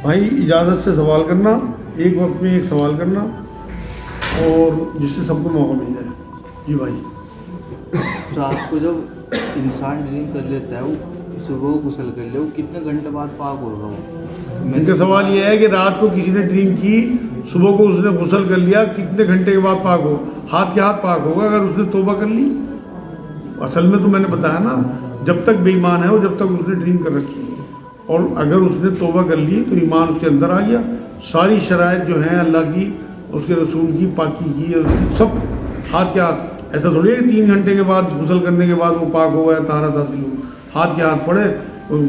بھائی اجازت سے سوال کرنا، ایک وقت میں ایک سوال کرنا، اور جس سے سب کو موقع مل جائے. جی بھائی. رات کو جب انسان ڈرنک کر لیتا ہے، وہ صبح غسل کر لے، وہ کتنے گھنٹے بعد پاک ہوگا؟ وہ ان کا سوال یہ ہے کہ رات کو کسی نے ڈرنک کی، صبح کو اس نے غسل کر لیا، کتنے گھنٹے کے بعد پاک ہو؟ ہاتھ کے ہاتھ پاک ہوگا اگر اس نے توبہ کر لی. اصل میں تو میں نے بتایا نا، جب تک بے ایمان ہے وہ، جب تک اس نے ڈرنک کر رکھی ہے، اور اگر اس نے توبہ کر لی تو ایمان اس کے اندر آ گیا. ساری شرائط جو ہیں اللہ کی، اس کے رسول کی، پاکی کی، سب ہاتھ کے ہاتھ. ایسا تھوڑی ہے کہ 3 گھنٹے کے بعد غسل کرنے کے بعد وہ پاک ہو گیا، طہارت حاصل ہو. ہاتھ کے ہاتھ پڑھے،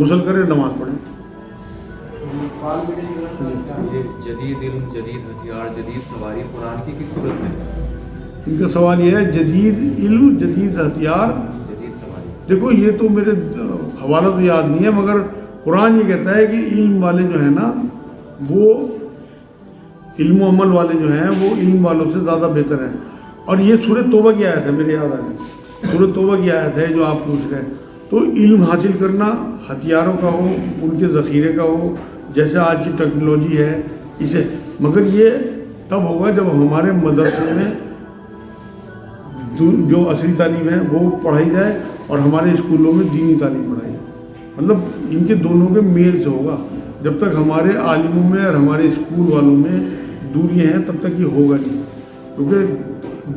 غسل کرے، نماز پڑھے. یہ جدید علم، جدید ہتھیار، جدید سواری قرآن کی کس صورت میں ہے؟ ان کا سوال یہ ہے جدید علم، جدید ہتھیار، جدید سواری. دیکھو یہ تو میرے حوالہ تو یاد نہیں ہے، مگر قرآن یہ کہتا ہے کہ علم والے جو ہیں نا، وہ علم و عمل والے جو ہیں وہ علم والوں سے زیادہ بہتر ہیں. اور یہ سورۃ توبہ کی آیت ہے، میرے یاد آ گئی، سورۃ توبہ کی آیت ہے جو آپ پوچھ رہے ہیں. تو علم حاصل کرنا ہتھیاروں کا ہو، ان کے ذخیرے کا ہو، جیسے آج کی ٹیکنالوجی ہے اسے، مگر یہ تب ہوگا جب ہمارے مدرسے میں جو اصلی تعلیم ہے وہ پڑھائی جائے اور ہمارے اسکولوں میں دینی تعلیم پڑھائی جائے. مطلب ان کے دونوں کے میل سے ہوگا. جب تک ہمارے عالموں میں اور ہمارے اسکول والوں میں دوریاں ہیں تب تک یہ ہوگا نہیں، کیونکہ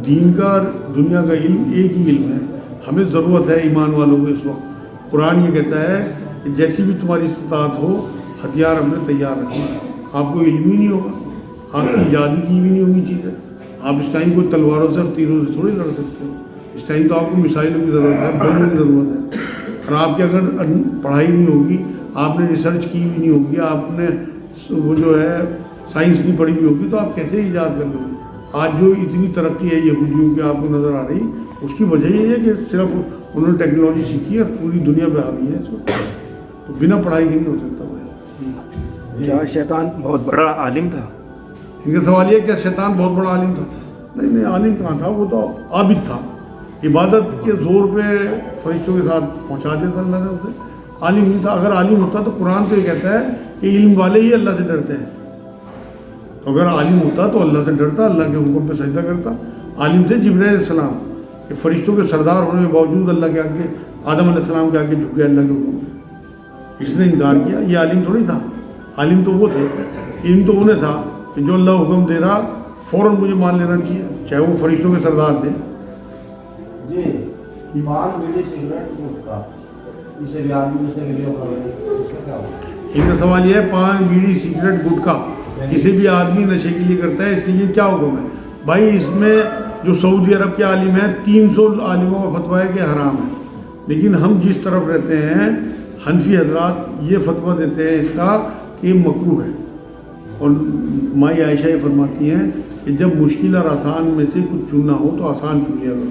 دین کا اور دنیا کا علم ایک ہی علم ہے. ہمیں ضرورت ہے ایمان والوں کو اس وقت. قرآن یہ کہتا ہے کہ جیسی بھی تمہاری استطاعت ہو، ہتھیار ہم نے تیار رکھنا. آپ کو علم ہی نہیں ہوگا، آپ کی ایجادی کی بھی نہیں ہوگی چیزیں. آپ اس ٹائم کوئی تلواروں سے اور تیروں سے تھوڑی لڑ سکتے ہو. اس ٹائم تو آپ کو میزائلوں کی ضرورت ہے، بموں کی ضرورت ہے. اور آپ کی اگر پڑھائی نہیں ہوگی، آپ نے ریسرچ کی بھی نہیں ہوگی، آپ نے وہ جو ہے سائنس نہیں پڑھی ہوئی ہوگی، تو آپ کیسے ایجاد کر لو گے؟ آج جو اتنی ترقی ہے یہودیوں کی آپ کو نظر آ رہی، اس کی وجہ یہ ہے کہ صرف انہوں نے ٹیکنالوجی سیکھی ہے، پوری دنیا پہ حاوی ہے اس وقت. تو بنا پڑھائی کے نہیں ہو سکتا. کیا شیطان بہت بڑا عالم تھا؟ ان کا سوال یہ ہے کہ شیطان بہت بڑا عالم تھا؟ نہیں، عالم کہاں تھا، وہ تو عابد تھا. عبادت کے زور پہ فرشتوں کے ساتھ پہنچا دیتا اللہ نے اسے. عالم نہیں تھا. اگر عالم ہوتا تو قرآن تو یہ کہتا ہے کہ علم والے ہی اللہ سے ڈرتے ہیں. تو اگر عالم ہوتا تو اللہ سے ڈرتا، اللہ کے حکم پہ سجدہ کرتا. عالم تھے جبرائیل علیہ السلام، کہ فرشتوں کے سردار ہونے کے باوجود اللہ کے آگے، آدم علیہ السلام کے آگے جھک گئے اللہ کے حکم پہ. اس نے انکار کیا. یہ عالم تھوڑی تھا. عالم تو وہ تھے، علم تو انہیں تھا کہ جو اللہ حکم دے رہا فوراً مجھے مان لینا چاہیے، چاہے وہ فرشتوں کے سردار تھے. جی پان بیڑی سگریٹ گٹکا اسے بھی آدمی سے اس کا کیا ہوگا؟ ان کا سوال یہ ہے پان بیڑی سگریٹ گٹکا کسی بھی آدمی نشے کے لیے کرتا ہے، اس کے لیے کیا حکم ہے؟ بھائی اس میں جو سعودی عرب کے عالم ہیں 300 عالموں کا فتویٰ ہے کہ حرام ہے. لیکن ہم جس طرف رہتے ہیں حنفی حضرات یہ فتویٰ دیتے ہیں اس کا کہ مکروہ ہے. اور مائی عائشہ یہ فرماتی ہیں کہ جب مشکل اور آسان میں سے کچھ چننا ہو تو آسان چن لیا کرو.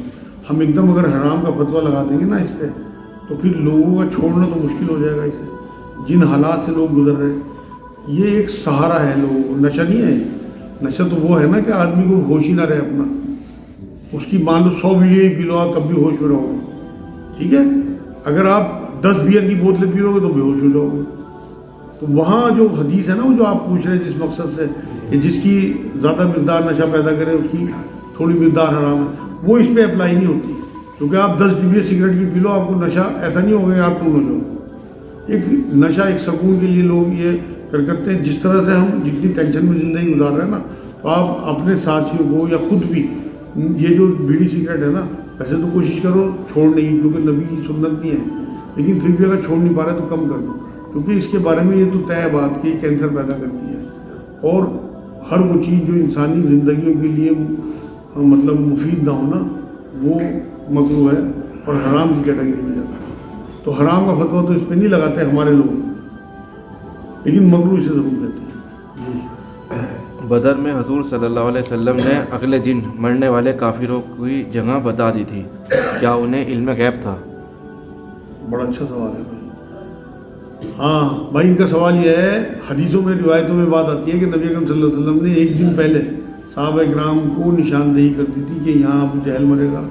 ہم ایک دم اگر حرام کا فتویٰ لگا دیں گے نا اس پہ، تو پھر لوگوں کا چھوڑنا تو مشکل ہو جائے گا. اسے جن حالات سے لوگ گزر رہے ہیں، یہ ایک سہارا ہے لوگوں کو. نشہ نہیں ہے. نشہ تو وہ ہے نا کہ آدمی کو ہوش ہی نہ رہے اپنا. اس کی مان لو 100 بیڑی ہی پی لو آپ تب بھی ہوش میں رہو گے، ٹھیک ہے. اگر آپ 10 بیئر کی بوتلیں پی لو گے تو بے ہوش ہو جاؤ گے. تو وہاں جو حدیث ہے نا، وہ جو آپ پوچھ رہے ہیں جس مقصد سے کہ جس کی زیادہ مقدار نشہ پیدا کرے اس کی تھوڑی مقدار حرام ہے، وہ اس پہ اپلائی نہیں ہوتی. کیونکہ آپ 10 بیئر سگریٹ کی پی لو، آپ کو نشہ ایسا نہیں ہوگا کہ آپ ٹون ہو جاؤ. ایک نشہ ایک سکون کے لیے لوگ یہ کرتے ہیں. جس طرح سے ہم جتنی ٹینشن میں زندگی گزار رہے ہیں نا، تو آپ اپنے ساتھیوں کو یا خود بھی یہ جو بیڑی سگریٹ ہے نا، ویسے تو کوشش کرو چھوڑنے کی، کیونکہ نبی کی سنت نہیں ہے. لیکن پھر بھی اگر چھوڑ نہیں پا رہے تو کم کر دو، کیونکہ اس کے بارے میں یہ تو طے بات کہ کینسر پیدا کرتی ہے. اور ہر وہ چیز جو انسانی زندگیوں کے لیے مطلب مفید نہ ہونا وہ مکروہ ہے اور حرام کی کیٹیگری میں جاتا ہے. تو حرام کا فتویٰ تو اس پہ نہیں لگاتے ہمارے لوگ، لیکن مکروہ اسے ضرور دیتے ہیں. بدر میں حضور صلی اللہ علیہ وسلم نے اگلے دن مرنے والے کافروں کی جگہ بتا دی تھی، کیا انہیں علم غیب تھا؟ بڑا اچھا سوال ہے بھائی. ہاں بھائی، ان کا سوال یہ ہے، حدیثوں میں روایتوں میں بات آتی ہے کہ نبی اکرم صلی اللہ علیہ وسلم نے ایک دن پہلے صحابہ کرام کو نشاندہی کر دی تھی کہ یہاں ابو جہل مرے گا،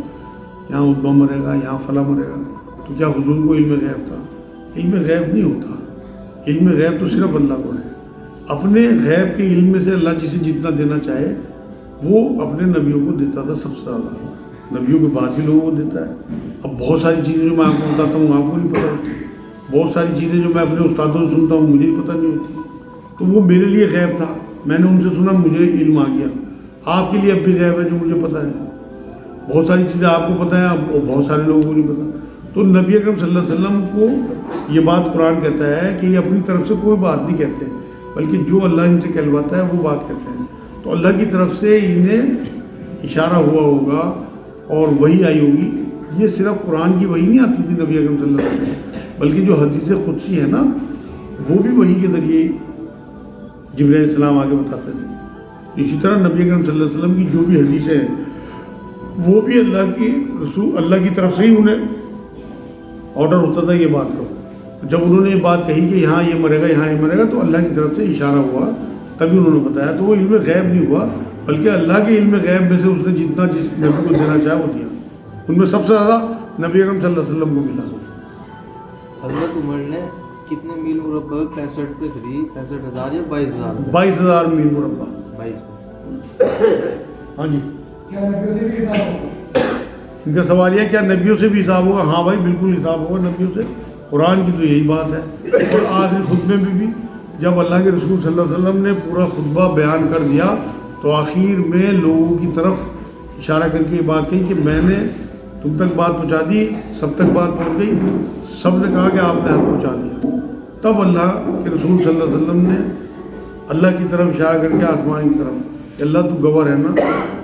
یہاں عتبہ مرے گا، یہاں فلاں مرے گا. تو کیا حضور کو علم غیب تھا؟ علم غیب نہیں ہوتا. علم غیب تو صرف اللہ کو ہے. اپنے غیب کے علم میں سے اللہ جسے جتنا دینا چاہے وہ اپنے نبیوں کو دیتا تھا سب سے زیادہ، نبیوں کے بعد بھی لوگوں کو دیتا ہے۔ اب بہت ساری چیزیں جو میں آپ کو بتاتا ہوں آپ کو نہیں پتہ ہوتی، بہت ساری چیزیں جو میں اپنے استادوں سے سنتا ہوں مجھے بھی پتہ نہیں ہوتی، تو وہ میرے لیے غیب تھا، میں نے ان سے سنا مجھے علم آ گیا۔ آپ کے لیے اب بھی غیب ہے جو مجھے پتہ ہے، بہت ساری چیزیں آپ کو پتہ ہیں اور بہت سارے لوگوں کو نہیں پتہ۔ تو نبی اکرم صلی اللہ علیہ وسلم کو یہ بات قرآن کہتا ہے کہ یہ اپنی طرف سے کوئی بات نہیں کہتے، بلکہ جو اللہ ان سے کہلواتا ہے وہ بات کہتے ہیں۔ تو اللہ کی طرف سے انہیں اشارہ ہوا ہوگا اور وحی آئی ہوگی۔ یہ صرف قرآن کی وحی نہیں آتی تھی نبی اکرم صلی اللہ علیہ وسلم، بلکہ جو حدیث قدسی ہے نا وہ بھی وحی کے ذریعے جبرائیل علیہ السلام آگے بتاتے تھے۔ اسی طرح نبی اکرم صلی اللہ علیہ وسلم کی جو بھی حدیثیں ہیں وہ بھی اللہ کی رسول اللہ کی طرف سے ہی انہیں آرڈر ہوتا تھا یہ بات کرو۔ جب انہوں نے یہ بات کہی کہ یہاں یہ مرے گا یہاں یہ مرے گا تو اللہ کی طرف سے اشارہ ہوا تبھی انہوں نے بتایا۔ تو وہ علم غیب نہیں ہوا بلکہ اللہ کے علم غیب میں سے اس نے جتنا جس نبی کو دینا چاہا وہ دیا، ان میں سب سے زیادہ نبی اکرم صلی اللہ علیہ وسلم کو ملا۔ حضرت عمر نے کتنے میل مربع 65 پہ کری؟ 65,000 یا 22,000؟ 22,000 میل مربع۔ 22 پہ۔ ہاں جی، ان کا سوال یہ ہے کیا نبیوں سے بھی حساب ہوگا؟ ہاں بھائی بالکل حساب ہوگا نبیوں سے، قرآن کی تو یہی بات ہے۔ اور آخری خطبے میں بھی جب اللہ کے رسول صلی اللہ علیہ وسلم نے پورا خطبہ بیان کر دیا تو آخر میں لوگوں کی طرف اشارہ کر کے یہ بات کہی کہ میں نے تم تک بات پہنچا دی، سب تک بات پہنچ گئی، سب نے کہا کہ آپ نے حق پہنچا دیا۔ تب اللہ کے رسول صلی اللہ علیہ وسلم نے اللہ کی طرف اشارہ کر کے آسمان کی طرف کہ اللہ تو گواہ رہنا،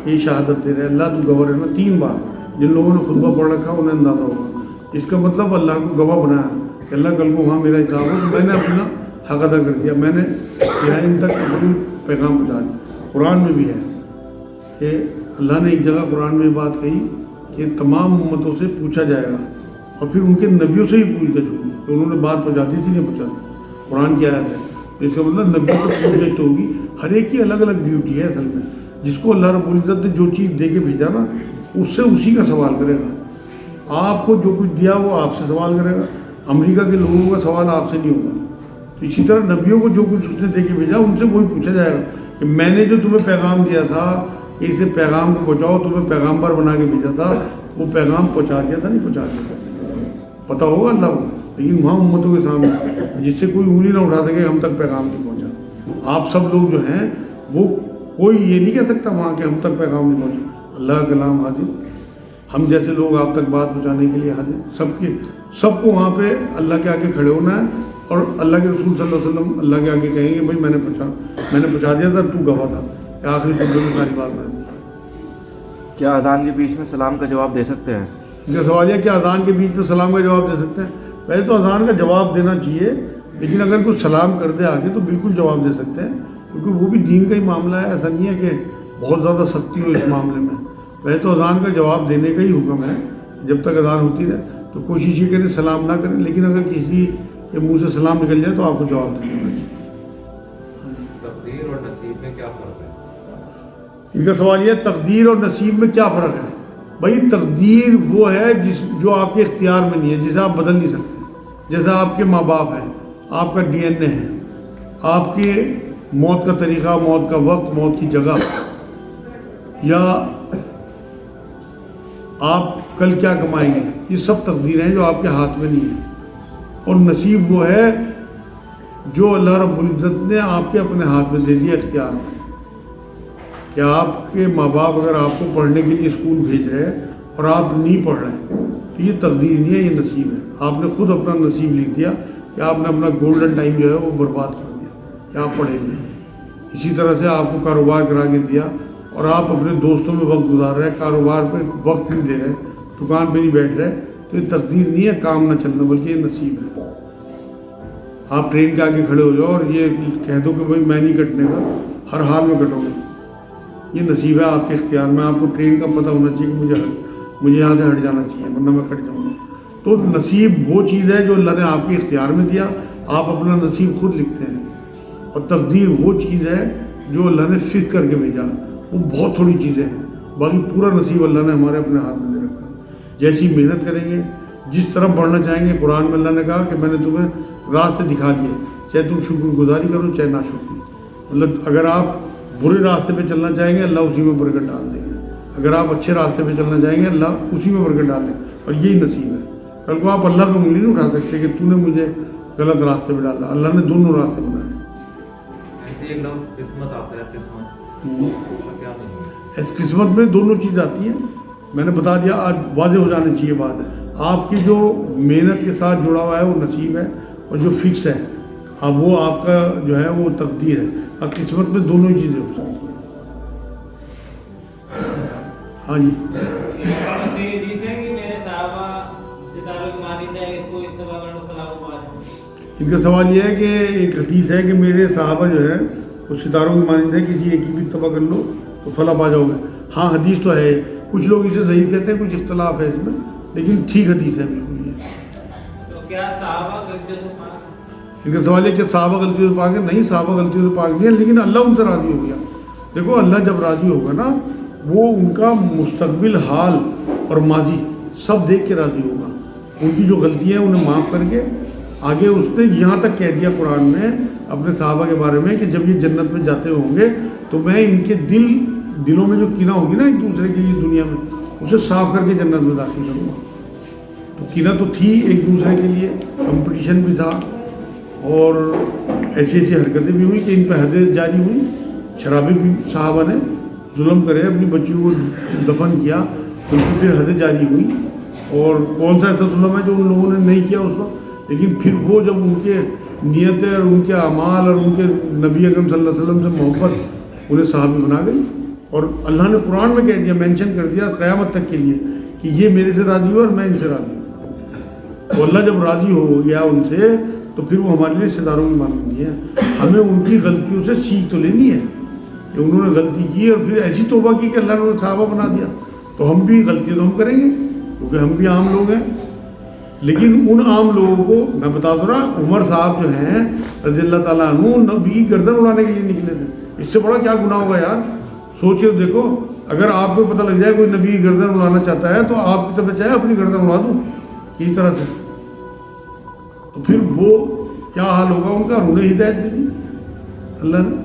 یہ شہادت دے رہے اللہ تو گواہ رہنا 3 بار۔ جن لوگوں نے خطبہ پڑھ رکھا انہیں اندازہ ہوگا، اس کا مطلب اللہ کو گواہ بنایا کہ اللہ کل کو وہاں میرا حساب ہو تو میں نے اپنا حق ادا کر دیا، میں نے ان تک اپنی پیغام پہنچا دیا۔ قرآن میں بھی ہے کہ اللہ نے ایک جگہ قرآن میں بات کہی کہ تمام امتوں سے پوچھا جائے گا اور پھر ان کے نبیوں سے ہی پوچھ گچھ ہوگی کہ انہوں نے بات پہنچا دی تھی نہیں پہنچا دی۔ قرآن کی آیت ہے، تو اس کا مطلب نبیوں کو پوچھ گچھ تو ہوگی۔ ہر ایک کی الگ الگ ڈیوٹی ہے اصل میں، جس کو اللہ رب العزت نے جو چیز دے کے بھیجا نا اس سے اسی کا سوال کرے گا۔ آپ کو جو کچھ دیا وہ آپ سے سوال کرے گا، امریکہ کے لوگوں کا سوال آپ سے نہیں ہوگا۔ تو اسی طرح نبیوں کو جو کچھ اس نے دے کے بھیجا ان سے وہی پوچھا جائے گا کہ میں نے جو تمہیں پیغام دیا تھا کہ اسے پیغام کو پہنچاؤ، تمہیں پیغامبر بنا کے بھیجا تھا، وہ پیغام پہنچا دیا تھا نہیں پہنچا دیا تھا؟ پتہ ہوگا اللہ کو، لیکن وہاں امتوں کے سامنے جس سے کوئی انگلی نہ اٹھا سکے ہم تک پیغام نہیں پہنچا۔ آپ سب لوگ جو ہیں وہ کوئی یہ نہیں کہہ سکتا وہاں کہ ہم تک پیغام نہیں پہنچا، اللہ کا کلام حاضر، ہم جیسے لوگ آپ تک بات پہنچانے کے لیے حاضر، سب کو وہاں پہ اللہ کے آگے کھڑے ہونا ہے اور اللہ کے رسول صلی اللہ علیہ وسلم اللہ کے آگے کہیں گے بھائی میں نے پہنچا دیا تھا، تو گواہ تھا، کہ آخری خطبے میں ساری بات میں۔ کیا اذان کے بیچ میں سلام کا جواب دے سکتے ہیں؟ ان کا سوال یہ کہ اذان کے بیچ میں سلام کا جواب دے سکتے ہیں؟ پہلے تو اذان کا جواب دینا چاہیے، لیکن اگر کوئی سلام کر دے آگے تو بالکل جواب دے سکتے ہیں، کیونکہ وہ بھی دین کا ہی معاملہ ہے، ایسا نہیں ہے کہ بہت زیادہ سختی ہو اس معاملے میں۔ پہلے تو اذان کا جواب دینے کا ہی حکم ہے، جب تک اذان ہوتی رہے تو کوشش یہ کریں سلام نہ کریں، لیکن اگر کسی کے منہ سے سلام نکل جائے تو آپ کو جواب دے دینا چاہیے۔ تقدیر اور نصیب میں کیا فرق ہے؟ ان کا سوال یہ تقدیر اور نصیب میں کیا فرق ہے؟ بھائی تقدیر وہ ہے جو آپ کے اختیار میں نہیں ہے، جسے آپ بدل نہیں سکتے، جیسا آپ کے ماں باپ ہیں، آپ کا ڈی این اے ہے، آپ کے موت کا طریقہ، موت کا وقت، موت کی جگہ، یا آپ کل کیا کمائیں گے، یہ سب تقدیر ہیں جو آپ کے ہاتھ میں نہیں ہے۔ اور نصیب وہ ہے جو اللہ رب العزت نے آپ کے اپنے ہاتھ میں دے دیا اختیار میں، کہ آپ کے ماں باپ اگر آپ کو پڑھنے کے لیے اسکول بھیج رہے ہیں اور آپ نہیں پڑھ رہے ہیں تو یہ تقدیر نہیں ہے، یہ نصیب ہے۔ آپ نے خود اپنا نصیب لکھ دیا کہ آپ نے اپنا گولڈن ٹائم جو ہے وہ برباد کر دیا کہ آپ پڑھیں گے۔ اسی طرح سے آپ کو کاروبار کرا کے دیا اور آپ اپنے دوستوں میں وقت گزار رہے ہیں، کاروبار پہ وقت نہیں دے رہے، دکان پہ نہیں بیٹھ رہے، تو یہ تقدیر نہیں ہے کام نہ چلنا، بلکہ یہ نصیب ہے۔ آپ ٹرین کے آگے کھڑے ہو جاؤ اور یہ کہہ دو کہ بھائی میں نہیں کٹنے کا، ہر حال میں کٹو گے، یہ نصیب ہے آپ کے اختیار میں۔ آپ کو ٹرین کا پتہ ہونا چاہیے کہ مجھے یہاں سے ہٹ جانا چاہیے ورنہ میں کٹ جاؤں گا۔ تو نصیب وہ چیز ہے جو اللہ نے آپ کے اختیار میں دیا، آپ اپنا نصیب خود لکھتے ہیں، اور تقدیر وہ چیز ہے جو اللہ نے فکر کر کے بھیجا، وہ بہت تھوڑی چیزیں ہیں، باقی پورا نصیب اللہ نے ہمارے اپنے ہاتھ میں دے رکھا۔ جیسی محنت کریں گے، جس طرف بڑھنا چاہیں گے، قرآن میں اللہ نے کہا کہ میں نے تمہیں راستے دکھا دیے، چاہے تم شکر گزاری کرو چاہے نہ شکری۔ مطلب اگر آپ برے راستے پہ چلنا چاہیں گے اللہ اسی میں برکت ڈال دیں گے، اگر آپ اچھے راستے پہ چلنا چاہیں گے اللہ اسی میں برکت ڈال دیں گے، اور یہی نصیب ہے۔ کل کو آپ اللہ کو انگلی نہیں اٹھا سکتے کہ تو نے مجھے غلط راستے پہ ڈالا، اللہ نے دونوں راستے بنائے۔ ایسے ایک لفظ قسمت آتا ہے، قسمت، اس کا کیا نہیں ہے؟ قسمت میں دونوں چیز آتی ہیں، میں نے بتا دیا، آج واضح ہو جانی چاہیے بات۔ آپ کی جو محنت کے ساتھ جڑا ہوا ہے وہ نصیب ہے، اور جو فکس ہے اب وہ آپ کا جو ہے وہ تقدیر ہے۔ اب قسمت میں دونوں ہی چیزیں ہو سکتی ہیں۔ ہاں جی، ان کا سوال یہ ہے کہ ایک حدیث ہے کہ میرے صحابہ جو ہے وہ ستاروں کی مانند ہے، کسی ایک کی بھی اتباع کر لو تو فلاح پا جاؤ گے۔ ہاں حدیث تو ہے، کچھ لوگ اسے ضعیف کہتے ہیں، کچھ اختلاف ہے اس میں، لیکن ٹھیک حدیث ہے بالکل یہ۔ تو کیا صحابہ غلطیوں سے پاک؟ ان کا سوال ہے کہ صحابہ غلطیوں سے پاک ہے؟ نہیں، صحابہ غلطیوں سے پاک نہیں ہے، لیکن اللہ ان سے راضی ہو گیا۔ دیکھو اللہ جب راضی ہوگا نا، وہ ان کا مستقبل حال اور ماضی سب دیکھ کے راضی ہوگا۔ ان کی جو غلطیاں ہیں انہیں معاف کر کے آگے اس نے یہاں تک کہہ دیا قرآن میں اپنے صحابہ کے بارے میں کہ جب یہ جنت میں جاتے ہوں گے تو میں ان کے دلوں میں جو کینہ ہوگی نا ایک دوسرے کے لیے دنیا میں، اسے صاف کر کے جنت میں داخل کروں گا۔ تو کینہ تو تھی ایک دوسرے کے لیے، کمپٹیشن بھی تھا، اور ایسی ایسی حرکتیں بھی ہوئی کہ ان پہ حدیں جاری ہوئی۔ شرابی بھی صحابہ نے ظلم کرے، اپنی بچیوں کو دفن کیا، ان کی پھر حدیں جاری ہوئی۔ اور کون سا ایسا ظلم ہے جو ان لوگوں نے نہیں کیا اس وقت، لیکن پھر وہ جب ان کے نیتیں اور ان کے اعمال اور ان کے نبی اکرم صلی اللہ علیہ وسلم سے محبت انہیں صحابی بنا گئی، اور اللہ نے قرآن میں کہہ دیا، مینشن کر دیا قیامت تک کے لیے کہ یہ میرے سے راضی ہو اور میں ان سے راضی ہوں۔ تو اللہ جب راضی ہو گیا ان سے تو پھر وہ ہمارے لیے ستاروں کی مانندگی ہے۔ ہمیں ان کی غلطیوں سے سیکھ تو لینی ہے کہ انہوں نے غلطی کی اور پھر ایسی توبہ کی کہ اللہ نے انہیں صحابہ بنا دیا، تو ہم بھی غلطی تو ہم کریں گے کیونکہ ہم بھی عام لوگ ہیں۔ لیکن ان عام لوگوں کو میں بتا دوں نا، عمر صاحب جو ہیں رضی اللہ تعالیٰ عنہ، نبی کی گردن اڑانے کے لیے نکلے تھے۔ اس سے بڑا کیا گناہ ہوگا یار؟ سوچے دیکھو، اگر آپ کو پتہ لگ جائے کوئی نبی کی گردن اڑانا چاہتا ہے تو آپ کی طرف چاہے اپنی گردن اڑا دوں کسی طرح سے، تو پھر وہ کیا حال ہوگا ان کا؟ انہیں ہدایت دے دی اللہ نے۔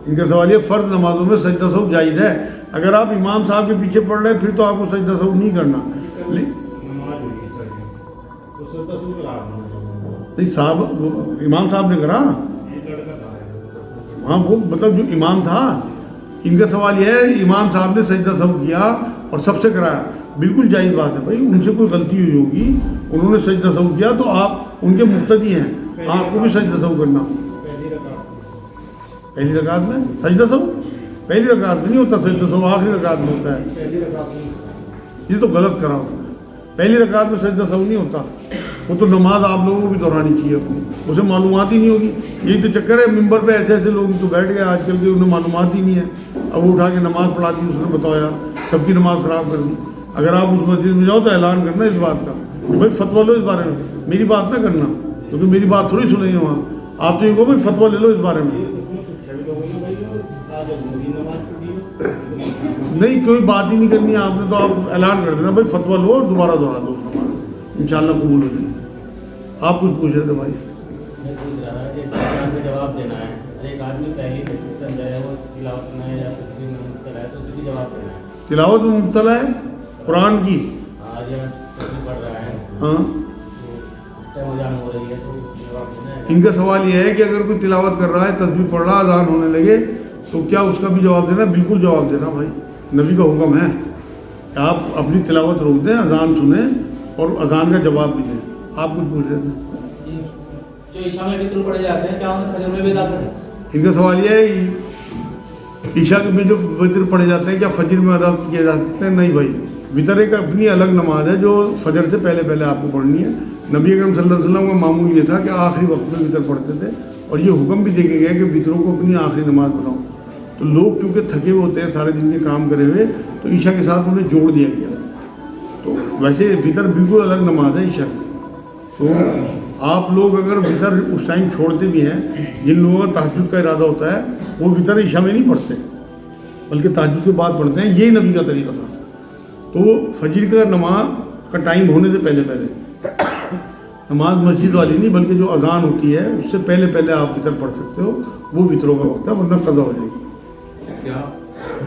ان کا سوال یہ فرض نمازوں میں سجدہ سہو جائز ہے؟ اگر آپ امام صاحب کے پیچھے پڑھ رہے ہیں پھر تو آپ کو سجدہ سہو نہیں کرنا۔ نہیں صاحب، امام صاحب نے کرا، ہاں وہ مطلب جو امام تھا، ان کا سوال یہ ہے امام صاحب نے سجدہ سہو کیا اور سب سے کرایا، بالکل جائز بات ہے بھائی، ان سے کوئی غلطی ہوئی ہوگی، انہوں نے سجدہ سہو کیا تو آپ ان کے مقتدی ہیں، آپ کو بھی سجدہ سہو کرنا۔ پہلی رکعت میں سجدہ سہو پہلی رکعت میں نہیں ہوتا، سجدہ سہو آخری رکعت میں ہوتا ہے۔ یہ تو غلط کرا ہوتا ہے، پہلی رکعت میں سجدہ سہو نہیں ہوتا، وہ تو نماز آپ لوگوں کو بھی دہرانی چاہیے اپنی، اسے معلومات ہی نہیں ہوگی۔ یہی تو چکر ہے، ممبر پہ ایسے ایسے لوگ تو بیٹھ گئے آج کل کے، انہیں معلومات ہی نہیں ہے، اب وہ اٹھا کے نماز پڑھا دی، اس نے بتایا سب کی نماز خراب کر دی۔ اگر آپ اس مسجد میں جاؤ تو اعلان کرنا اس بات کا کہ بھائی فتویٰ لو اس بارے میں، میری بات نہ کرنا، کیونکہ میری بات تھوڑی سنیں گے وہاں، آپ تو یہ کہو بھائی فتویٰ لے لو اس بارے میں۔ نہیں، کوئی بات ہی نہیں کرنی ہے آپ نے، تو آپ اعلان کر دینا بھائی فتویٰ لو اور دوبارہ دوہرا دو اس نماز، انشاءاللہ قبول ہو جائے۔ آپ کچھ پوچھ رہے تھے بھائی؟ میں پوچھ رہا تھا جیسے سوال کا جواب دینا ہے، ایک آدمی پہلی تصویر کے اندر ہے، وہ تلاوت میں ہے یا تصویر میں مبتلا ہے تو اسے بھی جواب دینا ہے۔ تلاوت میں مبتلا ہے قرآن کی؟ آج یہ تصویر پڑھ رہا ہے، ہاں، اس ٹائم اذان ہو رہی ہے تو اس میں جواب دینا ہے۔ ان کا سوال یہ ہے کہ اگر کوئی تلاوت کر رہا ہے، تسبیح پڑھ رہا ہے، اذان ہونے لگے تو کیا اس کا بھی جواب دینا؟ بالکل جواب دینا بھائی، نبی کا حکم ہے کہ آپ اپنی تلاوت روک دیں، اذان سنیں اور اذان کا جواب بھی دیں۔ آپ کچھ پوچھ رہے تھے؟ جو عشاء میں وتر پڑے جاتے ہیں کیا انہیں فجر میں بھی ادا کریں؟ ان کا سوال یہ ہے عشاء میں جو وتر پڑھے جاتے ہیں کیا فجر میں ادا کیے جا سکتے ہیں؟ نہیں بھائی، وتر ایک اپنی الگ نماز ہے جو فجر سے پہلے پہلے آپ کو پڑھنی ہے۔ نبی اکرم صلی اللہ علیہ وسلم کا معمول یہ تھا کہ آخری وقت میں وتر پڑھتے تھے، اور یہ حکم بھی دیکھے گیا کہ وتروں کو اپنی آخری نماز بناؤ۔ تو لوگ کیونکہ تھکے ہوئے ہوتے ہیں سارے دن کے کام کرے ہوئے، تو عشاء کے ساتھ انہیں جوڑ دیا گیا۔ تو ویسے وتر بالکل الگ نماز ہے عشاء کی۔ تو آپ لوگ اگر وتر اس ٹائم چھوڑتے بھی ہیں، جن لوگوں کا تہجد کا ارادہ ہوتا ہے وہ وتر عشاء میں نہیں پڑھتے بلکہ تہجد کے بعد پڑھتے ہیں، یہی نبی کا طریقہ تھا۔ تو فجر کا نماز کا ٹائم ہونے سے پہلے پہلے نماز مسجد والی نہیں بلکہ جو اذان ہوتی ہے اس سے پہلے پہلے آپ وطر پڑھ سکتے ہو، وہ وطروں کا وقت ہے، ورنہ قضا ہو جائے گی۔ کیا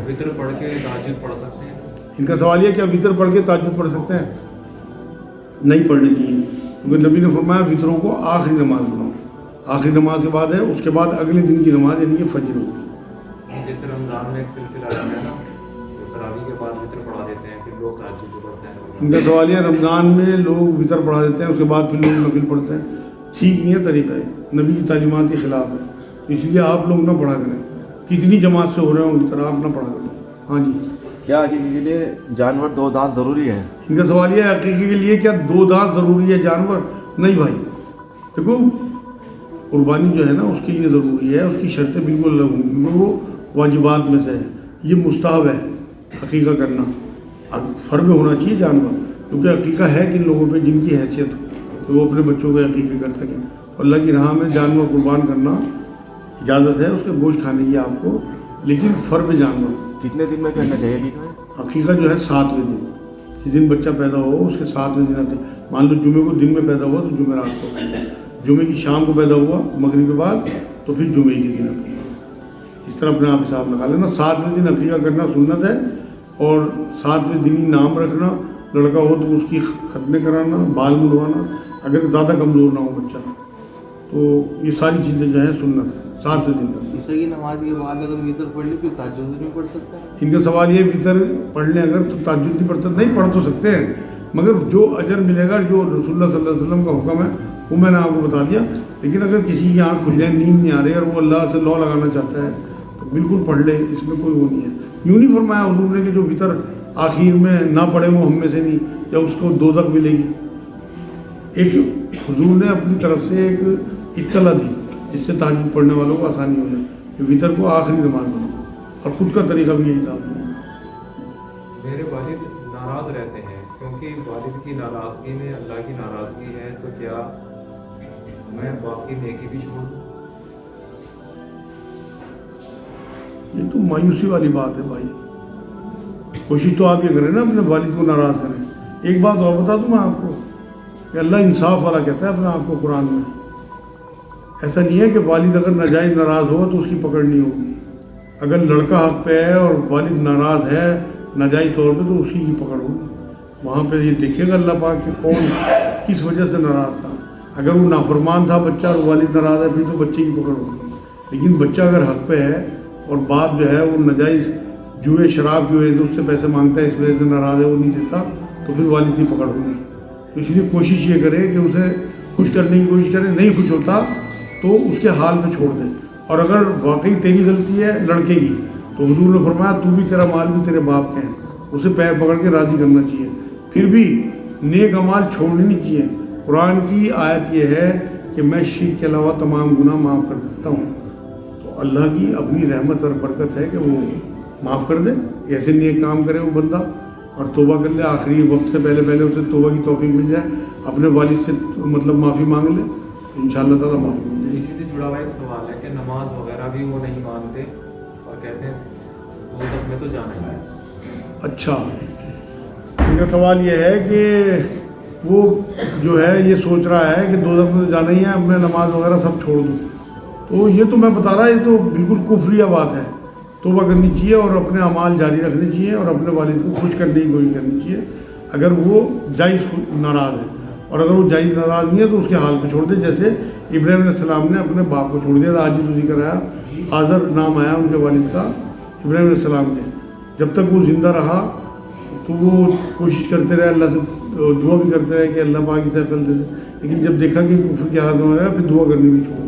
وطر پڑھ کے تہجد پڑھ سکتے ہیں؟ ان کا سوال یہ کیا وطر پڑھ کے تہجد پڑھ سکتے ہیں؟ نہیں پڑھنی چاہیے، کیونکہ نبی نے فرمایا وطروں کو آخری نماز بناؤ، آخری نماز کے بعد ہے، اس کے بعد اگلے دن کی نماز یعنی کہ فجر ہوگی۔ جیسے رمضان میں ایک سلسلہ ہے نا، تراویح کے بعد وطر پڑھا دیتے ہیں، پھر لوگ تہجد کو پڑھتے ہیں۔ ان کا سوال یہ رمضان میں لوگ وطر پڑھا دیتے ہیں، اس کے بعد پھر لوگ نفل پڑھتے ہیں، ٹھیک نہیں ہے طریقہ ہے، نبی کی تعلیمات کے خلاف ہے، اس لیے آپ لوگ نہ پڑھا کریں، کتنی جماعت سے ہو رہے ہوں وطر آپ نہ پڑھا کریں۔ ہاں جی، کیا عقیقے کے لیے جانور دو دانت ضروری ہے؟ ان کا سوال یہ ہے عقیقے کے لیے کیا دو دانت ضروری ہے جانور؟ نہیں بھائی، دیکھو قربانی جو ہے نا اس کے لیے ضروری ہے، اس کی شرطیں بالکل الگ ہوں گی، وہ واجبات میں سے ہے، یہ مستحب ہے عقیقہ کرنا، فرض ہونا چاہیے جانور، کیونکہ عقیقہ ہے کن لوگوں پہ جن کی حیثیت ہو تو وہ اپنے بچوں کے عقیقے کر سکیں، اور اللہ کی راہ میں جانور قربان کرنا اجازت ہے اس کے گوشت کھانے کی آپ کو، لیکن فرض جانور کتنے دن میں کرنا چاہیے عقیقہ؟ عقیقہ جو ہے 7ویں دن، جس دن بچہ پیدا ہو اس کے 7ویں دن آتے، مان لو جمعے کو دن میں پیدا ہوا تو جمعہ رات کو، جمعے کی شام کو پیدا ہوا مغرب کے بعد تو پھر جمعے کے دن عقیقہ، اس طرح اپنے آپ حساب لگا لینا۔ 7ویں دن عقیقہ کرنا سنت ہے، اور 7ویں دن ہی نام رکھنا، لڑکا ہو تو اس کی ختنے کرانا، بال منڈوانا، اگر زیادہ کمزور نہ ہو بچہ تو یہ ساری چیزیں جو ہیں سنت ہے 7ویں دن تک۔ عشاء کی نماز کے بعد اگر وطر پڑھ لی پھر تہجد میں پڑھ سکتا ہے؟ ان کا سوال یہ وطر پڑھ لیں اگر تو تہجد نہیں پڑھ سکتے، نہیں پڑھ تو سکتے ہیں، مگر جو اجر ملے گا جو رسول اللہ صلی اللہ علیہ وسلم کا حکم ہے وہ میں نے آپ کو بتا دیا، لیکن اگر کسی کی آنکھ کھل جائے، نیند نہیں آ رہی اور وہ اللہ سے لو لگانا چاہتا ہے تو بالکل پڑھ لے، اس میں کوئی وہ نہیں ہے۔ یوں نہیں فرمایا حضور نے کہ جو وطر آخر میں نہ پڑھے وہ ہم میں سے نہیں، یا اس کو دوزخ ملے گی۔ ایک حضور نے اپنی طرف سے ایک اطلاع دی جس سے تہجد پڑھنے والوں کو آسانی ہو جائے کہ وطر کو آخری نماز بناؤ، اور خود کا طریقہ بھی یہی تھا۔ میرے والد ناراض رہتے ہیں، کیونکہ والد کی ناراضگی میں اللہ کی ناراضگی ہے، تو کیا میں باقی نیکی بھی چھوڑ دوں؟ یہ تو مایوسی والی بات ہے بھائی، کوشش تو آپ یہ کریں نا اپنے والد کو ناراض کریں۔ ایک بات اور بتا دوں میں آپ کو کہ اللہ انصاف والا کہتا ہے اپنے آپ کو قرآن میں، ایسا نہیں ہے کہ والد اگر ناجائز ناراض ہو تو اس کی پکڑ نہیں ہوگی، اگر لڑکا حق پہ ہے اور والد ناراض ہے ناجائز طور پہ تو اسی کی پکڑ ہوگی، وہاں پہ یہ دیکھے گا اللہ پاک کہ کون کس وجہ سے ناراض تھا، اگر وہ نافرمان تھا بچہ اور والد ناراض ہے پھر تو بچے کی پکڑ ہوگی، لیکن بچہ اگر حق پہ ہے اور باپ جو ہے وہ ناجائز جوئے شراب کی وجہ سے اس سے پیسے مانگتا ہے اس وجہ سے ناراض ہے وہ نہیں دیتا تو پھر والد کی پکڑ ہوگی۔ تو اس لیے کوشش یہ کرے کہ اسے خوش کرنے کی کوشش کرے، نہیں خوش ہوتا تو اس کے حال میں چھوڑ دے، اور اگر واقعی تیری غلطی ہے لڑکے کی تو حضور نے فرمایا تو بھی تیرا مال بھی تیرے باپ کے ہیں، اسے پیر پکڑ کے راضی کرنا چاہیے، پھر بھی نیک اعمال چھوڑنے نہیں چاہیے۔ قرآن کی آیت یہ ہے کہ میں شرک کے علاوہ تمام گناہ معاف کر سکتا ہوں، تو اللہ کی اپنی رحمت اور برکت ہے کہ وہ معاف کر دے، ایسے نیک کام کرے وہ بندہ اور توبہ کر لے، آخری وقت سے پہلے پہلے اسے توبہ کی توفیق مل جائے، اپنے والد سے مطلب معافی مانگ لے، انشاءاللہ تعالیٰ معاف کر دے۔ اسی سے جڑا ہوا ایک سوال ہے کہ نماز وغیرہ بھی وہ نہیں مانتے اور کہتے ہیں دوزخ میں تو جانا ہے۔ اچھا، ان کا سوال یہ ہے کہ وہ جو ہے یہ سوچ رہا ہے کہ دوزخ میں تو جانا ہی ہے، اب میں نماز وغیرہ سب چھوڑ دوں، تو یہ تو میں بتا رہا یہ تو بالکل کفریہ بات ہے، توبہ کرنی چاہیے اور اپنے اعمال جاری رکھنے چاہیے اور اپنے والد کو خوش کرنے کی کوشش کرنی چاہیے اگر وہ جائز ناراض ہے، اور اگر وہ جائز ناراض نہیں ہے تو اس کے حال پہ چھوڑ دے، جیسے ابراہیم علیہ السلام نے اپنے باپ کو چھوڑ دیا تھا، آج ہی تو ذکر آیا، آزر نام آیا ان کے والد کا ابراہیم علیہ السلام کے، جب تک وہ زندہ رہا تو وہ کوشش کرتے رہے، اللہ سے دعا بھی کرتے رہے کہ اللہ پاک اسے عقل دے دے، لیکن جب دیکھا کہ کفر کی حالت میں ہو گیا پھر دعا کرنی بھی چھوڑ دی۔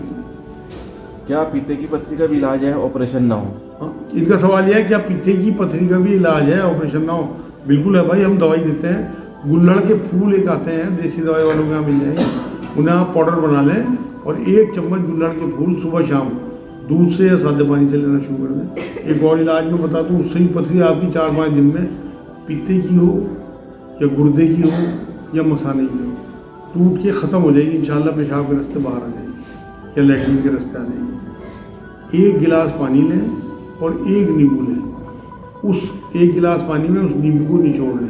کیا پیتے کی پتھری کا بھی علاج ہے آپریشن نہ ہو؟ ان کا سوال یہ ہے کیا پیتے کی پتھری کا بھی علاج ہے آپریشن نہ ہو؟ بالکل ہے بھائی، ہم دوائی دیتے ہیں، گلڑ کے پھول ایک آتے ہیں دیسی دوائی والوں کے یہاں مل جائیں گے، انہیں آپ پاؤڈر بنا لیں اور 1 چمچ گلڑ کے پھول صبح شام دودھ سے یا سادے پانی سے لینا شروع کر دیں۔ ایک اور علاج میں بتا دوں، اس سے ہی پتھری آپ کی 4-5 دن میں پیتے کی ہو یا گردے کی ہو یا مثانے کی ہو ٹوٹ کے ختم ہو جائے گی، انشاءاللہ پیشاب کے راستے باہر آ جائے گی یا لیٹرین کے راستے آ جائے گی۔ 1 گلاس پانی لیں اور 1 نیمبو لیں، اس 1 گلاس پانی میں اس نیمبو کو نچوڑ لیں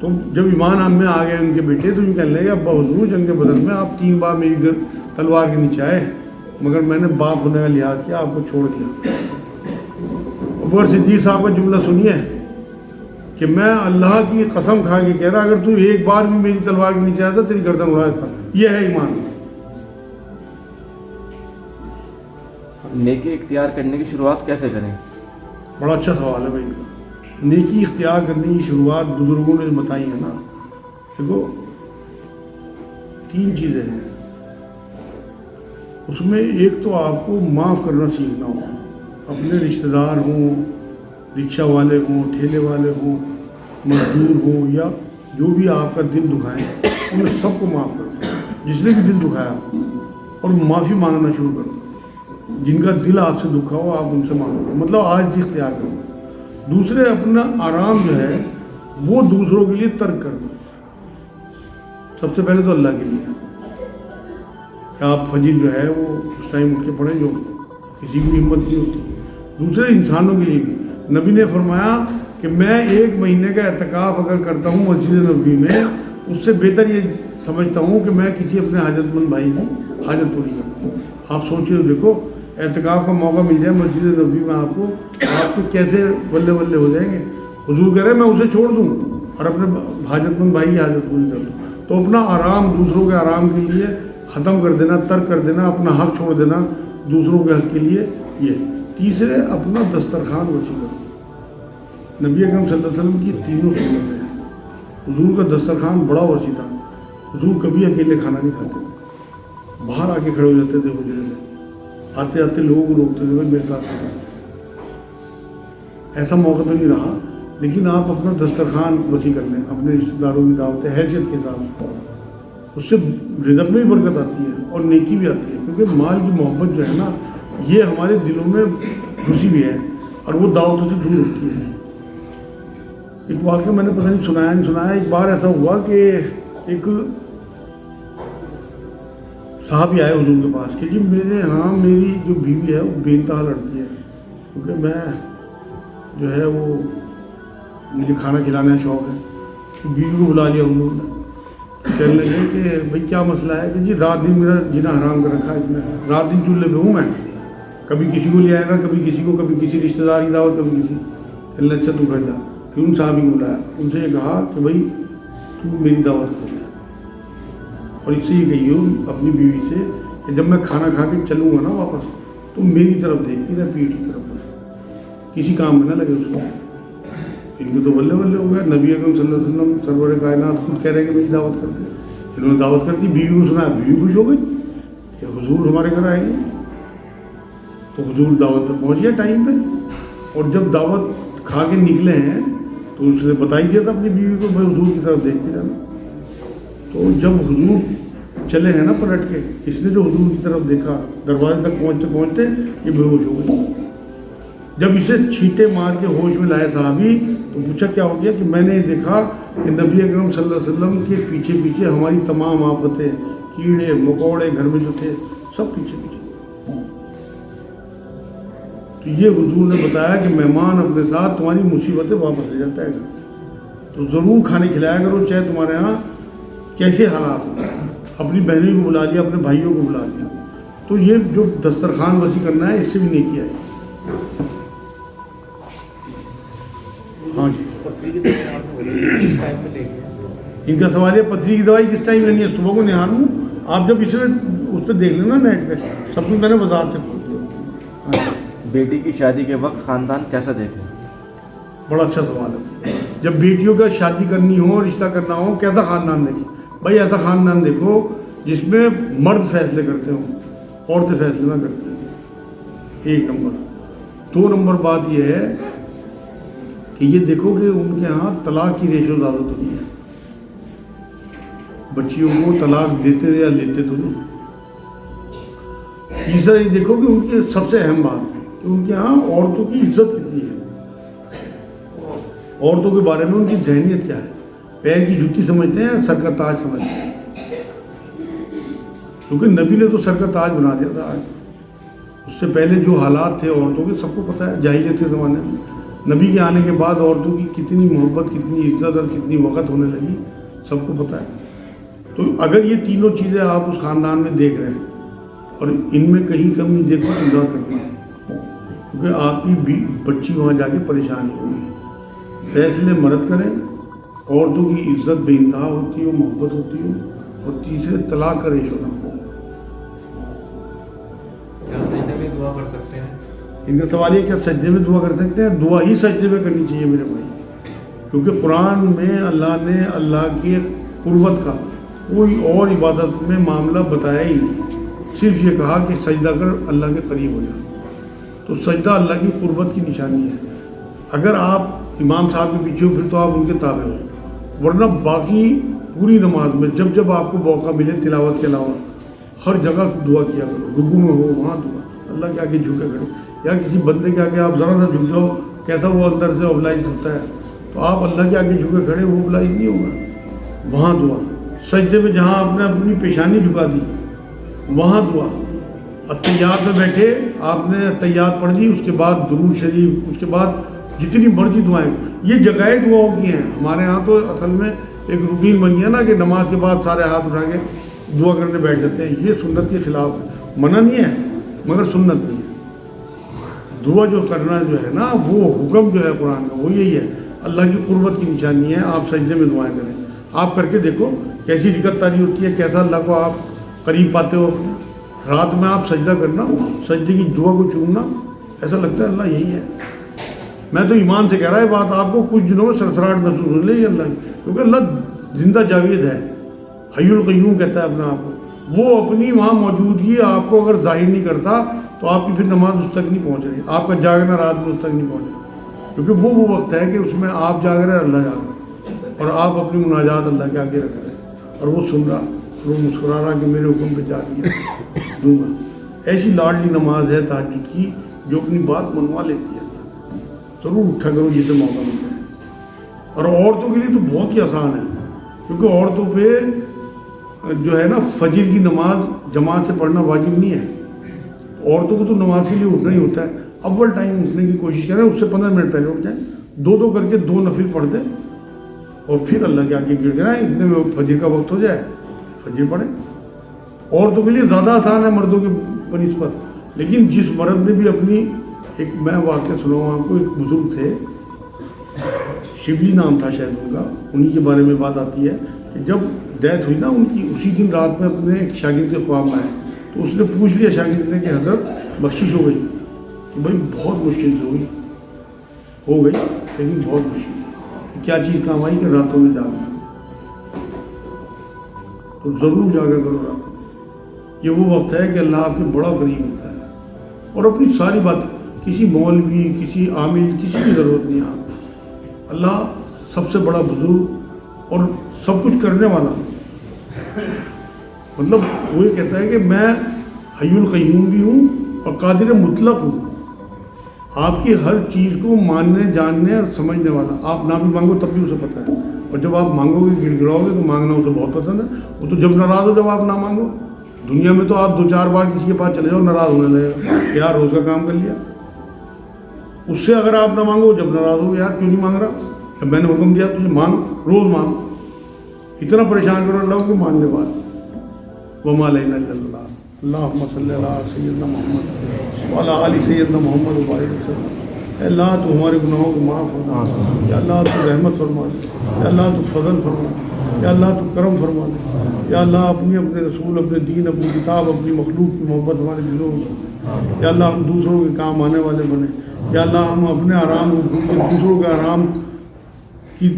تو جب ایمان ہم میں آ گئے ان کے بیٹے تو یہ کہنے لگے ابا حضور جنگ بدر میں آپ 3 بار میری تلوار کے نیچے آئے مگر میں نے باپ ہونے کا لحاظ کیا آپ کو چھوڑ دیا. ابوبکر صدیق صاحب کا جملہ سنیے کہ میں اللہ کی قسم کھا کے کہہ رہا اگر تو ایک بار بھی میری تلوار کے نیچے آتا تیری گردن اڑا دیتا. یہ ہے ایمان. نیکی اختیار کرنے کی شروعات کیسے کریں؟ بڑا اچھا سوال ہے بھائی. نیکی اختیار کرنے کی شروعات بزرگوں نے بتائی ہے نا. دیکھو 3 چیزیں ہیں اس میں. ایک تو آپ کو معاف کرنا سیکھنا ہوگا. اپنے رشتہ دار ہوں, رکشہ والے ہوں, ٹھیلے والے ہوں, مزدور ہوں یا جو بھی آپ کا دل دکھائیں انہیں سب کو معاف کرو. جس نے بھی دل دکھایا اور معافی مانگنا شروع کرو. جن کا دل آپ سے دکھا ہو آپ ان سے مانگو. مطلب آج سے اختیار کرو. دوسرے اپنا آرام جو ہے وہ دوسروں کے لیے ترک کر دو. سب سے پہلے تو اللہ کے لیے کہ آپ فجر جو ہے وہ اس ٹائم اٹھ کے پڑھیں جو کسی کی ہمت نہیں ہوتی. دوسرے انسانوں کے لیے بھی نبی نے فرمایا کہ میں 1 مہینے کا اعتکاف اگر کرتا ہوں مسجد نبوی میں اس سے بہتر یہ سمجھتا ہوں کہ میں کسی اپنے حاجت مند بھائی کی حاجت پوری کرتا ہوں. آپ سوچیے دیکھو اعتکاف کا موقع مل جائے مسجد نبوی میں آپ کو کیسے بلے بلے ہو جائیں گے. حضور کہہ رہے میں اسے چھوڑ دوں اور اپنے حاجت مند بھائی کی حاجت پوری کر دوں. تو اپنا آرام دوسروں کے آرام کے لیے ختم کر دینا, ترک کر دینا, اپنا حق چھوڑ دینا دوسروں کے حق کے لیے. یہ تیسرے اپنا دسترخوان وسیع کرو. نبی اکرم صلی اللہ علیہ وسلم کی تینوں سنتیں ہیں. حضور کا دسترخوان بڑا وسیع تھا. حضور کبھی اکیلے کھانا نہیں کھاتے. باہر آ کے کھڑے ہو جاتے تھے حجرے میں. آتے آتے لوگوں کو روکتے تھے بھائی میرے ساتھ کھانا. ایسا موقع تو نہیں رہا لیکن آپ اپنا دسترخوان وسیع کر لیں. اپنے رشتہ داروں کی دعوت حیثیت کے ساتھ اس سے رزق میں بھی برکت آتی ہے اور نیکی بھی آتی ہے. کیونکہ مال کی محبت جو ہے نا یہ ہمارے دلوں میں گھسی بھی ہے اور وہ دعوتوں سے دور ہوتی ہے. ایک واقعہ میں نے پتہ نہیں سنایا. ایک بار ایسا ہوا کہ ایک صحابی آئے حضور کے پاس کہ جی میرے ہاں میری جو بیوی ہے وہ بے انتہا لڑتی ہے کیونکہ میں جو ہے وہ مجھے کھانا کھلانے کا شوق ہے. تو بیوی کو بلا لیا حضور نے. کہنے لگے کہ بھائی کیا مسئلہ ہے کہ جی رات دن میرا جینا حرام کر رکھا ہے اس نے. رات دن چولہے پہ ہوں میں. کبھی کسی کو لے آئے گا, کبھی کسی کو, کبھی کسی رشتہ دار کی دعوت, کبھی کسی. کہنے لگے اچھا تو گھر جا. پھر ان صحابی کو بلایا. ان سے یہ کہا کہ بھائی تو میری دعوت کر دے اور اس سے یہ کہی ہو اپنی بیوی سے کہ جب میں کھانا کھا کے چلوں گا نا واپس تو میری طرف دیکھتی رہے, پیٹ کی طرف, کسی کام میں نہ لگے اس کو. ان کو تو بلے بلے ہو گیا. نبی اکرم صلی اللہ علیہ وسلم سرور کائنات خود کہہ رہے ہیں کہ میری دعوت کر دیں. انہوں نے دعوت کر دی. بیوی کو سنا, بیوی خوش ہو گئی کہ حضور ہمارے گھر آئیں گے. تو حضور دعوت پہ پہنچ گیا ٹائم پہ. اور جب دعوت کھا کے نکلے ہیں تو اس نے بتا ہی دیا تھا اپنی بیوی کو بھائی حضور کی طرف دیکھتے رہنا. تو جب حضور چلے ہیں نا پلٹ کے, اس نے جو حضور کی طرف دیکھا دروازے تک پہنچتے پہنچتے یہ بے ہوش ہو گئی. جب اسے چھینٹے مار کے ہوش میں لائے صحابی تو پوچھا کیا ہو گیا کہ میں نے یہ دیکھا کہ نبی اکرم صلی اللہ علیہ وسلم کے پیچھے پیچھے ہماری تمام آفتیں, کیڑے مکوڑے گھر میں جو تھے سب پیچھے پیچھے. تو یہ حضور نے بتایا کہ مہمان اپنے ساتھ تمہاری مصیبتیں واپس لے جاتا ہے. تو ضرور کھانے کھلایا کرو چاہے تمہارے یہاں کیسے حالات ہوں. اپنی بہنوں کو بلا لیا, اپنے بھائیوں کو بلا لیا. تو یہ جو دسترخوان وسیع کرنا ہے اس سے بھی نیکی آئے. ہاں جی, ان کا سوال ہے پتھری کی دوائی کس ٹائم لینی ہے. صبح کو نہاروں آپ جب اس پہ دیکھ لینا نیٹ پہ سب کچھ میں نے وضاحت سے پوچھ دیا. بیٹی کی شادی کے وقت خاندان کیسا دیکھیں؟ بڑا اچھا سوال ہے. جب بیٹیوں کا شادی کرنی ہو, رشتہ کرنا ہو, کیسا خاندان دیکھیں؟ بھائی ایسا خاندان دیکھو جس میں مرد فیصلے کرتے ہوں, عورتیں فیصلے نہ کرتی ہیں. 1 نمبر. 2 نمبر بات یہ ہے کہ یہ دیکھو کہ ان کے ہاں طلاق کی ریشو زیادہ تو نہیں ہے. بچیوں کو طلاق دیتے یا لیتے تو نہیں. تیسرا یہ دیکھو کہ ان کے سب سے اہم بات کہ ان کے ہاں عورتوں کی عزت کتنی ہے, عورتوں کے بارے میں ان کی ذہنیت کیا ہے. پیر کی جوتی سمجھتے ہیں, سر کا تاج سمجھتے ہیں. کیونکہ نبی نے تو سر کا تاج بنا دیا تھا. اس سے پہلے جو حالات تھے عورتوں کے سب کو پتہ ہے جاہلیت کے زمانے میں. نبی کے آنے کے بعد عورتوں کی کتنی محبت، کتنی عزت اور کتنی وقت ہونے لگی، سب کو پتہ ہے۔ تو اگر یہ تینوں چیزیں آپ اس خاندان میں دیکھ رہے ہیں اور ان میں کہیں کمی دیکھو تو نہ کرنا، کیونکہ آپ کی بچی وہاں جا کے پریشانی ہوگی۔ فیصلے مرد کریں، عورتوں کی عزت بے انتہا ہوتی ہو، محبت ہوتی ہو، اور تیسرے طلاق کا ریشو نہ ہو۔ کیا سجدے میں دعا کر سکتے ہیں؟ ان کا سوال یہ کیا سجدے میں دعا کر سکتے ہیں؟ دعا ہی سجدے میں کرنی چاہیے میرے بھائی، کیونکہ قرآن میں اللہ نے اللہ کی قربت کا کوئی اور عبادت میں معاملہ بتایا ہی نہیں، صرف یہ کہا کہ سجدہ کر اللہ کے قریب ہو جا۔ تو سجدہ اللہ کی قربت کی نشانی ہے۔ اگر آپ امام صاحب کے پیچھے ہو پھر تو آپ ان کے تابع ہو، ورنہ باقی پوری نماز میں جب جب آپ کو موقع ملے تلاوت کے علاوہ ہر جگہ دعا کیا کرو، رکوع میں ہو وہاں دعا، اللہ کے آگے جھکے کھڑے، یا کسی بندے کے آگے آپ ذرا سا جھک جاؤ، کیسا وہ اندر سے اوبلائز ہوتا ہے، تو آپ اللہ کے آگے جھکے کھڑے، وہ اوبلائز نہیں ہوگا، وہاں دعا۔ سجدے میں جہاں آپ نے اپنی پیشانی جھکا دی وہاں دعا۔ اتحیات میں بیٹھے آپ نے اتحیات پڑھ دی، اس کے بعد درود شریف، اس کے بعد جتنی مرضی دعائیں، یہ جگہیں دعاؤں کی ہیں۔ ہمارے ہاں تو اصل میں ایک روٹین بن گیا نا کہ نماز کے بعد سارے ہاتھ اٹھا کے دعا کرنے بیٹھ جاتے ہیں، یہ سنت کے خلاف ہے، منع نہیں ہے مگر سنت نہیں ہے۔ دعا جو کرنا جو ہے نا وہ حکم جو ہے قرآن کا وہ یہی ہے، اللہ کی قربت کی نشانی ہے، آپ سجدے میں دعائیں کریں۔ آپ کر کے دیکھو کیسی رکعت طاری ہوتی ہے، کیسا اللہ کو آپ قریب پاتے ہو۔ رات میں آپ سجدہ کرنا، سجدے کی دعا کو چومنا، ایسا لگتا ہے اللہ یہی ہے۔ میں تو ایمان سے کہہ رہا ہے بات آپ کو، کچھ دنوں میں سرسراہٹ محسوس ہو رہی ہے اللہ کی، کیونکہ اللہ زندہ جاوید ہے، حی القیوم کہتا ہے اپنا آپ کو، وہ اپنی وہاں موجودگی آپ کو اگر ظاہر نہیں کرتا تو آپ کی پھر نماز اس تک نہیں پہنچ رہی، آپ کا جاگنا رات میں اس تک نہیں پہنچ رہا، کیونکہ وہ وقت ہے کہ اس میں آپ جاگ رہے ہیں، اللہ جاگ رہا ہے، اور آپ اپنی مناجات اللہ کے آگے رکھ رہے ہیں، اور وہ سن رہا، وہ مسکرا رہا کہ میرے حکم پہ جاگیے دوں گا۔ ایسی لاڈلی نماز ہے تہجد کی جو اپنی بات منوا لیتی ہے۔ ضرور اٹھا کرو جسے موقع ملتا ہے۔ اور عورتوں کے لیے تو بہت ہی آسان ہے، کیونکہ عورتوں پہ جو ہے نا فجر کی نماز جماعت سے پڑھنا واجب نہیں ہے، عورتوں کو تو نماز کے لیے اٹھنا ہی ہوتا ہے۔ اول ٹائم اٹھنے کی کوشش کریں، اس سے 15 منٹ پہلے اٹھ جائیں، دو کر کے 2 نفل پڑھ دیں، اور پھر اللہ کے آگے گر جائیں، اتنے میں فجر کا وقت ہو جائے فجر پڑھیں۔ عورتوں کے لیے زیادہ آسان ہے مردوں کے بنسبت، لیکن جس مرد نے بھی اپنی ایک میں واقعہ سناؤں آپ کو، ایک بزرگ تھے، شبلی نام تھا شاید ان کا، انہی کے بارے میں بات آتی ہے کہ جب ڈیتھ ہوئی نا ان کی، اسی دن رات میں اپنے ایک شاگرد کے خواب آئے، تو اس نے پوچھ لیا شاگرد نے کہ حضرت بخشش ہو گئی، کہ بھائی بہت مشکل سے ہو گئی لیکن بہت مشکل، کیا چیز کام آئی کہ راتوں میں جاگنا، تو ضرور جاگا کرو راتوں میں، یہ وہ وقت ہے کہ اللہ آپ کے بڑا قریب ہوتا ہے، اور اپنی ساری بات، کسی مولوی کسی عامل کسی کی ضرورت نہیں ہے، آپ اللہ سب سے بڑا بزرگ اور سب کچھ کرنے والا، مطلب وہ یہ کہتا ہے کہ میں حی القیوم بھی ہوں اور قادر مطلق ہوں، آپ کی ہر چیز کو ماننے جاننے اور سمجھنے والا، آپ نہ بھی مانگو تب بھی اسے پتہ ہے، اور جب آپ مانگو گے گڑ گڑاؤ گے تو مانگنا اسے بہت پسند ہے، وہ تو جب ناراض ہو جب آپ نہ مانگو، دنیا میں تو آپ 2-4 بار کسی کے پاس چلے جاؤ ناراض ہونے لگے گا، یار روز کا کام کر لیا، اس سے اگر آپ نہ مانگو جب ناراض ہو یار کیوں نہیں مانگ رہا، جب میں نے حکم دیا تجھے مانگ، روز مانگ، اتنا پریشان کرو اللہ کو مانگنے بعد، وما علینا الا البلاغ۔ اللہم صلی علی سیدنا محمد وعلی آل سیدنا محمد وبارک وسلم۔ اے اللہ تو ہمارے گناہوں کو معاف فرما، یا اللہ تو رحمت فرما دے، یا اللہ تو فضل فرما دے، یا اللہ تو کرم فرما دے، یا اللہ اپنے رسول، اپنے دین، اپنی کتاب، اپنی مخلوق کی محبت ہمارے دلوں میں دے، یا اللہ ہم دوسروں کے کام آنے والے بنے، یا اللہ ہم اپنے آرام کو بھول کے دوسروں کے آرام کی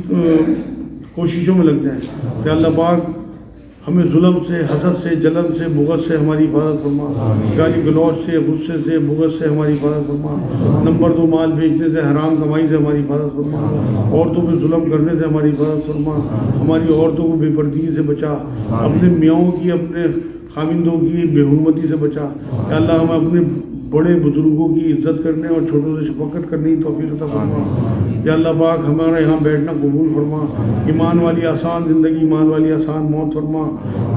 کوششوں میں لگ جائیں، کہ اللہ پاک ہمیں ظلم سے، حسد سے، جلن سے، بغض سے ہماری حفاظت فرما، گالی گلوچ سے، غصے سے، بغض سے ہماری حفاظت فرما، نمبر 2 مال بیچنے سے، حرام کمائی سے ہماری حفاظت فرما، عورتوں پہ ظلم کرنے سے ہماری حفاظت فرما، ہماری عورتوں کو بے پردگی سے بچا، اپنے میاؤں کی، اپنے خاوندوں کی بے حرمتی سے بچا، یا اللہ ہمیں اپنے بڑے بزرگوں کی عزت کرنے اور چھوٹوں سے شفقت کرنے کی توفیق عطا فرما، یا اللہ پاک ہمارا یہاں بیٹھنا قبول فرما، ایمان والی آسان زندگی، ایمان والی آسان موت فرما،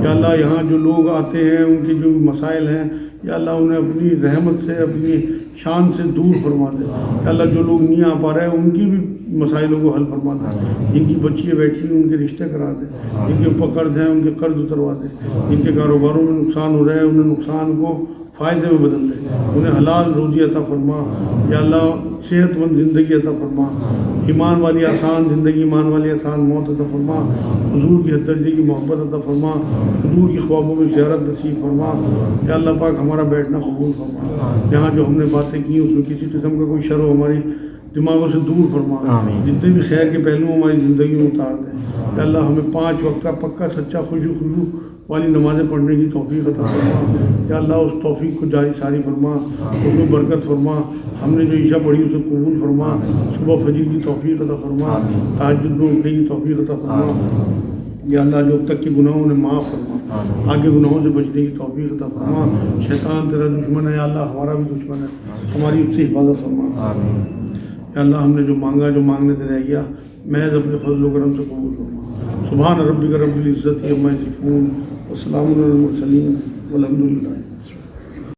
یا اللہ یہاں جو لوگ آتے ہیں ان کے جو مسائل ہیں یا اللہ انہیں اپنی رحمت سے، اپنی شان سے دور فرما دے کہ اللہ جو لوگ نہیں آ پا رہے ہیں ان کی بھی مسائلوں کو حل فرما دے، جن کی بچیاں بیٹھی ہیں ان کے رشتے کرا دے، جن کے اوپر قرض ہیں ان کے قرض اتروا دے، جن کے کاروباروں میں نقصان ہو رہا ہے انہیں نقصان کو فائدے میں بدل دے، انہیں حلال روزی عطا فرما یا اللہ، صحت مند زندگی عطا فرما، ایمان والی آسان زندگی، ایمان والی آسان موت عطا فرما، حضور کی حد درجے کی محبت عطا فرما، حضور کی خوابوں میں زیارت نصیب فرما یا اللہ پاک، ہمارا بیٹھنا قبول فرما، یہاں جو ہم نے باتیں کی اس میں کسی قسم کا کوئی شر و ہماری دماغوں سے دور فرما، جتنے بھی خیر کے پہلو ہماری زندگی میں اتار دیں یا اللہ، ہمیں 5 وقت کا پکا سچا خوشو والی نمازیں پڑھنے کی توفیق عطا فرما یا اللہ، اس توفیق کو جاری ساری فرما، اس میں برکت فرما، ہم نے جو عشاء پڑھی اسے قبول فرما، صبح فجر کی توفیق عطا فرما، تہجد میں اٹھنے کی توفیق عطا فرما یا اللہ، جو اب تک کے گناہوں نے معاف فرما، آگے گناہوں سے بچنے کی توفیق عطا فرما، شیطان تیرا دشمن ہے یا اللہ، ہمارا بھی دشمن ہے، ہماری اس سے حفاظت فرما یا اللہ، ہم نے جو مانگا، جو مانگنے سے رہ گیا، محض اپنے فضل و کرم سے قبول فرما۔ سبحان ربک رب العزت عما یصفون وسلام علی المرسلین والحمد للہ۔